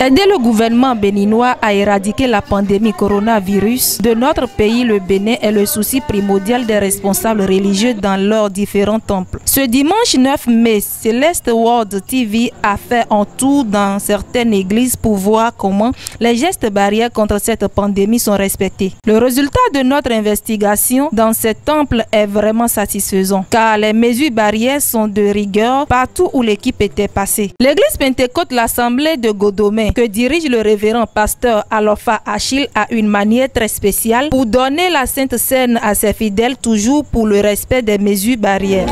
Aider le gouvernement béninois à éradiquer la pandémie coronavirus de notre pays, le Bénin, est le souci primordial des responsables religieux dans leurs différents temples. Ce dimanche 9 mai, Celeste World TV a fait un tour dans certaines églises pour voir comment les gestes barrières contre cette pandémie sont respectés. Le résultat de notre investigation dans ces temples est vraiment satisfaisant, car les mesures barrières sont de rigueur partout où l'équipe était passée. L'église Pentecôte, l'Assemblée de Godomé, que dirige le révérend pasteur Alofa Achille, a une manière très spéciale pour donner la Sainte Seine à ses fidèles, toujours pour le respect des mesures barrières.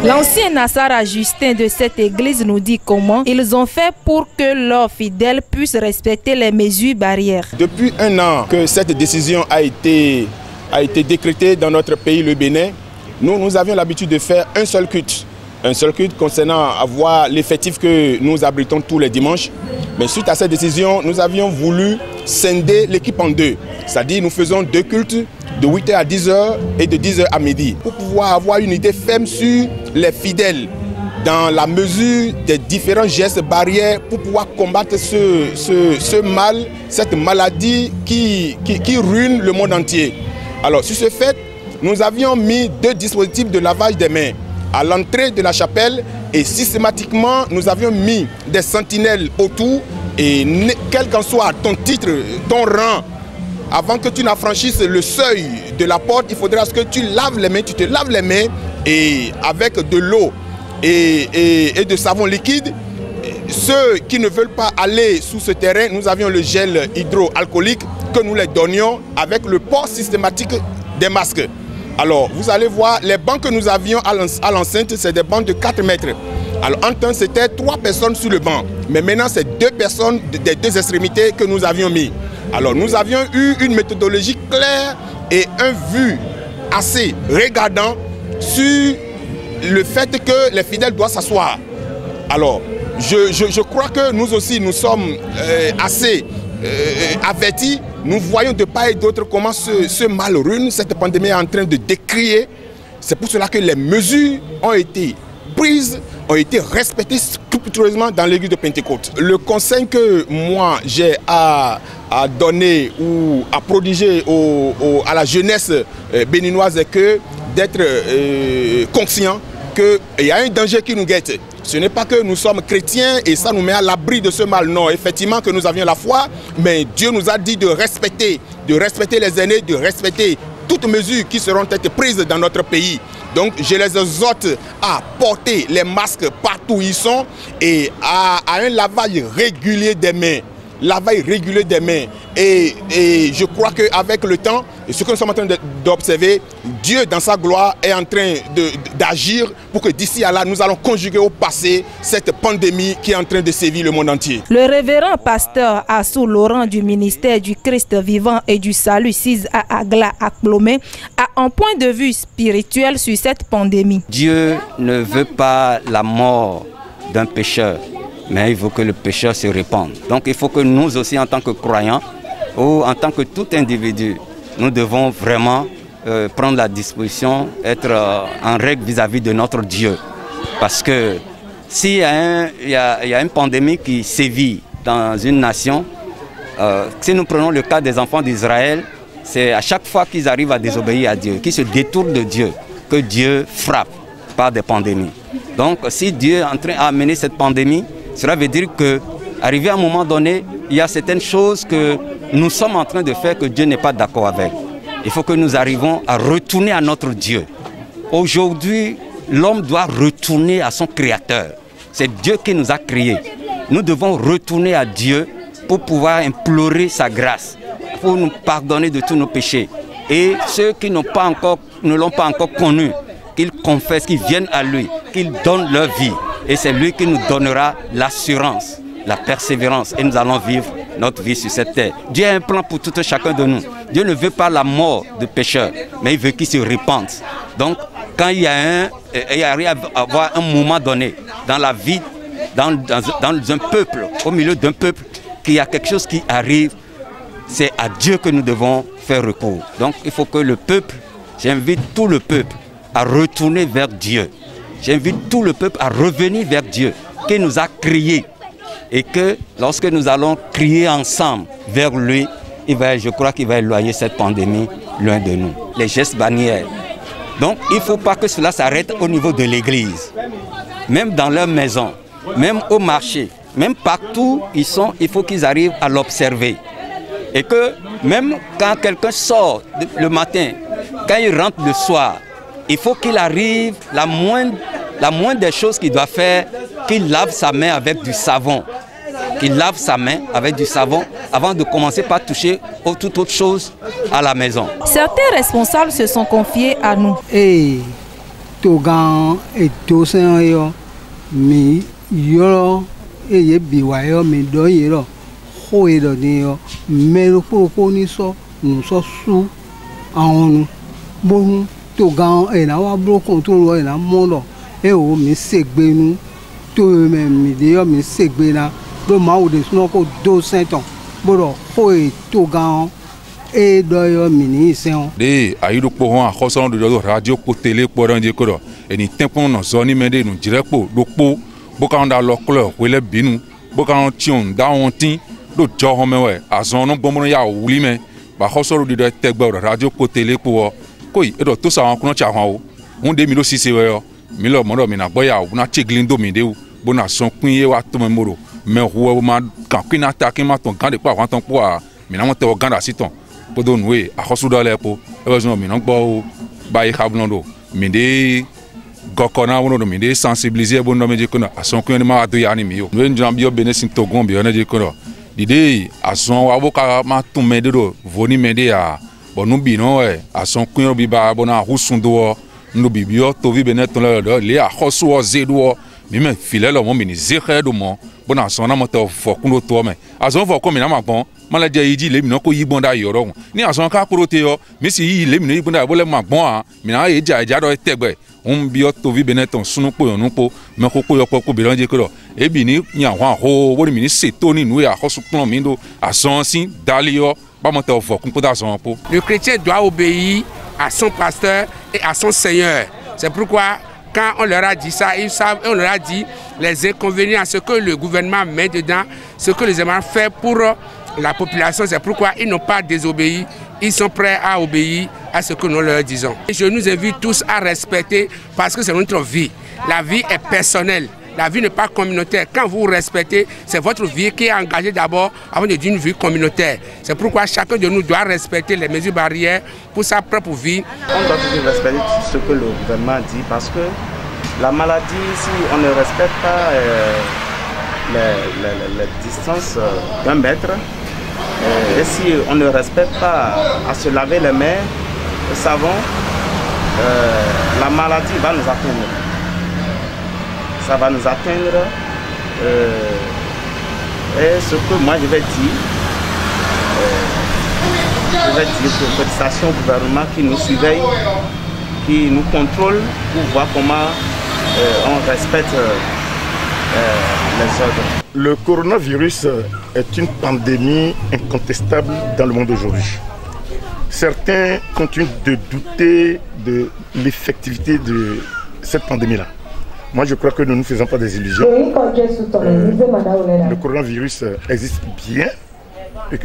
L'ancien Nassara Justin de cette église nous dit comment ils ont fait pour que leurs fidèles puissent respecter les mesures barrières. Depuis un an que cette décision a été décrétée dans notre pays, le Bénin, nous avions l'habitude de faire un seul culte. Un seul culte concernant avoir l'effectif que nous abritons tous les dimanches. Mais suite à cette décision, nous avions voulu scinder l'équipe en deux. C'est-à-dire nous faisons deux cultes de 8h à 10h et de 10h à midi pour pouvoir avoir une idée ferme sur les fidèles dans la mesure des différents gestes barrières pour pouvoir combattre ce mal, cette maladie qui ruine le monde entier. Alors sur ce fait, nous avions mis deux dispositifs de lavage des mains à l'entrée de la chapelle et systématiquement nous avions mis des sentinelles autour et quel qu'en soit ton titre, ton rang, avant que tu n'affranchisses le seuil de la porte, il faudra que tu laves les mains, tu te laves les mains et avec de l'eau et de savon liquide. Ceux qui ne veulent pas aller sous ce terrain, nous avions le gel hydroalcoolique que nous les donnions avec le port systématique des masques. Alors, vous allez voir, les bancs que nous avions à l'enceinte, c'est des bancs de 4 mètres. Alors, en temps, c'était 3 personnes sur le banc. Mais maintenant, c'est 2 personnes des deux extrémités que nous avions mis. Alors, nous avions eu une méthodologie claire et un vu assez regardant sur le fait que les fidèles doivent s'asseoir. Alors, je crois que nous aussi, nous sommes assez avertis. Nous voyons de part et d'autre comment ce mal ruine, cette pandémie est en train de décrier. C'est pour cela que les mesures ont été prises, ont été respectées scrupuleusement dans l'église de Pentecôte. Le conseil que moi j'ai à donner ou à prodiger à la jeunesse béninoise est que d'être conscient qu'il y a un danger qui nous guette. Ce n'est pas que nous sommes chrétiens et ça nous met à l'abri de ce mal. Non, effectivement que nous avions la foi, mais Dieu nous a dit de respecter les aînés, de respecter toutes mesures qui seront prises dans notre pays. Donc je les exhorte à porter les masques partout où ils sont et à un lavage régulier des mains. Lavage régulier des mains. Et je crois qu'avec le temps, et ce que nous sommes en train d'observer, Dieu dans sa gloire est en train d'agir pour que d'ici à là, nous allons conjuguer au passé cette pandémie qui est en train de sévir le monde entier. Le révérend pasteur Assou Laurent du ministère du Christ vivant et du salut 6 à Agla à Plomé a un point de vue spirituel sur cette pandémie. Dieu ne veut pas la mort d'un pécheur, mais il faut que le pécheur se répande. Donc il faut que nous aussi, en tant que croyants, ou en tant que tout individu, nous devons vraiment prendre la disposition, être en règle vis-à-vis de notre Dieu. Parce que s'il y a une pandémie qui sévit dans une nation, si nous prenons le cas des enfants d'Israël, c'est à chaque fois qu'ils arrivent à désobéir à Dieu, qu'ils se détournent de Dieu, que Dieu frappe par des pandémies. Donc si Dieu est en train d'amener cette pandémie, cela veut dire qu'arrivé à un moment donné, il y a certaines choses que nous sommes en train de faire que Dieu n'est pas d'accord avec. Il faut que nous arrivions à retourner à notre Dieu. Aujourd'hui, l'homme doit retourner à son Créateur. C'est Dieu qui nous a créés. Nous devons retourner à Dieu pour pouvoir implorer sa grâce, pour nous pardonner de tous nos péchés. Et ceux qui ne l'ont pas encore connu, qu'ils confessent, qu'ils viennent à lui, qu'ils donnent leur vie. Et c'est lui qui nous donnera l'assurance, la persévérance. Et nous allons vivre notre vie sur cette terre. Dieu a un plan pour tout chacun de nous. Dieu ne veut pas la mort de pécheurs, mais il veut qu'ils se répandent. Donc, quand il arrive à avoir un moment donné dans la vie, dans un peuple, au milieu d'un peuple, qu'il y a quelque chose qui arrive, c'est à Dieu que nous devons faire recours. Donc, il faut que le peuple, j'invite tout le peuple à retourner vers Dieu. J'invite tout le peuple à revenir vers Dieu, qui nous a crié. Et que lorsque nous allons crier ensemble vers lui, je crois qu'il va éloigner cette pandémie loin de nous. Les gestes barrières. Donc il ne faut pas que cela s'arrête au niveau de l'église. Même dans leur maison, même au marché, même partout ils sont, il faut qu'ils arrivent à l'observer. Et que même quand quelqu'un sort le matin, quand il rentre le soir, il faut qu'il arrive, la moindre des choses qu'il doit faire, qu'il lave sa main avec du savon. Qu'il lave sa main avec du savon avant de commencer par toucher toute autre chose à la maison. Certains responsables se sont confiés à nous. De ayi do kpo a khoso do radio ko télé ko ran je ko eni tempon no zoni mende no direct po do po bo kan da lo klo wele binu bo kan tion da won tin do jo ho mewe azon no bomo ya wuli me ba khoso do tegbe radio ko télé ko ko e do to sa won kuno cha ho won de mi lo sise we yo mi lo mo do mi na boya na chiglindo mi de bo na son kun ye wa to me moro me ho ma kan kwina ta kin ma ton kan de pa wa ton po a mi na mo te o ganda siton podo noué a khosu do le po heureusement mi non gbo ba yi khablondo mi de gokona wono do mi de sensibiliser bo no me je kono ason kun ni ma do ya ni mi yo no njam bi o bene sin togon bi ona je kono dide ason wa bo ka ma tun me de do voni me de ya bo nu bi no ason kun bi ba bo na husun do no bi bi o to vi bene ton le a khosu o zedo mi me file lo mo mi ni zexe do mo bo na ason na mo te fo kun do to me ason fo ko mi na ma gbon malaje yiji le mi no ko yigbon da yoro ni ason ka prote yo mi si yi le mi no yigbon da bo le ma gbon a mi na ye ja do tegbe bi o to vi beneton sunu po yo nu po me ko yo po bi lanje ko e bi ni nya wa ho wo mi ni seto ni nu ya ho su plan mi do ason sin dalio ba mo te fo kun po da son po. Le chrétien doit obéir à son pasteur et à son Seigneur. C'est pourquoi quand on leur a dit ça, ils savent, on leur a dit les inconvénients, ce que le gouvernement met dedans, ce que les gouvernements fait pour la population. C'est pourquoi ils n'ont pas désobéi, ils sont prêts à obéir à ce que nous leur disons. Et je nous invite tous à respecter parce que c'est notre vie. La vie est personnelle, la vie n'est pas communautaire. Quand vous respectez, c'est votre vie qui est engagée d'abord avant de dire une vie communautaire. C'est pourquoi chacun de nous doit respecter les mesures barrières pour sa propre vie. On doit toujours respecter ce que le gouvernement dit parce que la maladie, si on ne respecte pas les distances d'un mètre, et si on ne respecte pas à se laver les mains, le savon, la maladie va nous atteindre. Ça va nous atteindre. Et ce que moi je vais dire aux félicitations au gouvernement qui nous surveille, qui nous contrôle pour voir comment on respecte les ordres. Le coronavirus est une pandémie incontestable dans le monde aujourd'hui. Certains continuent de douter de l'effectivité de cette pandémie-là. Moi, je crois que nous ne nous faisons pas des illusions. Le coronavirus existe bien. Et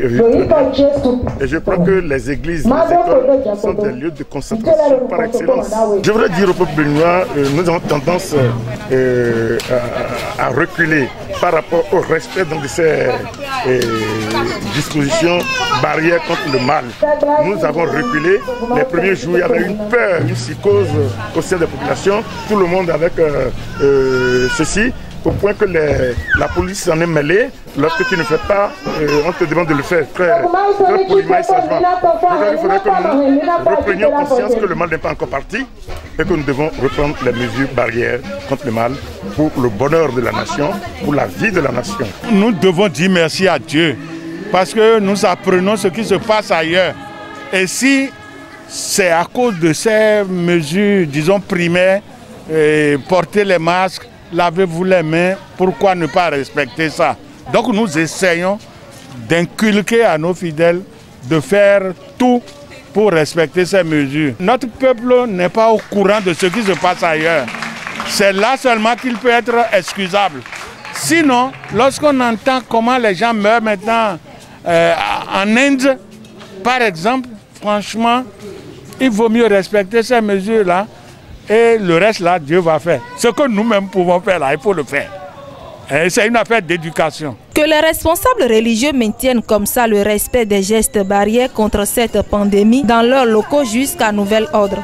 je crois que les églises, les écoles sont des lieux de concentration par excellence. Je voudrais dire au peuple béninois, nous avons tendance à reculer par rapport au respect de ces dispositions barrières contre le mal. Nous avons reculé. Les premiers jours, il y avait une peur, une psychose au sein des populations. Tout le monde avec ceci. Au point que la police s'en est mêlée. Lorsque tu ne fais pas, on te demande de le faire très poliment et sagement. Il faudrait que nous reprenions conscience que le mal n'est pas encore parti et que nous devons reprendre les mesures barrières contre le mal pour le bonheur de la nation, pour la vie de la nation. Nous devons dire merci à Dieu parce que nous apprenons ce qui se passe ailleurs. Et si c'est à cause de ces mesures, disons, primaires, porter les masques, lavez-vous les mains, pourquoi ne pas respecter ça? Donc nous essayons d'inculquer à nos fidèles de faire tout pour respecter ces mesures. Notre peuple n'est pas au courant de ce qui se passe ailleurs. C'est là seulement qu'il peut être excusable. Sinon, lorsqu'on entend comment les gens meurent maintenant en Inde, par exemple, franchement, il vaut mieux respecter ces mesures-là et le reste là, Dieu va faire. Ce que nous-mêmes pouvons faire là, il faut le faire. C'est une affaire d'éducation. Que les responsables religieux maintiennent comme ça le respect des gestes barrières contre cette pandémie dans leurs locaux jusqu'à nouvel ordre.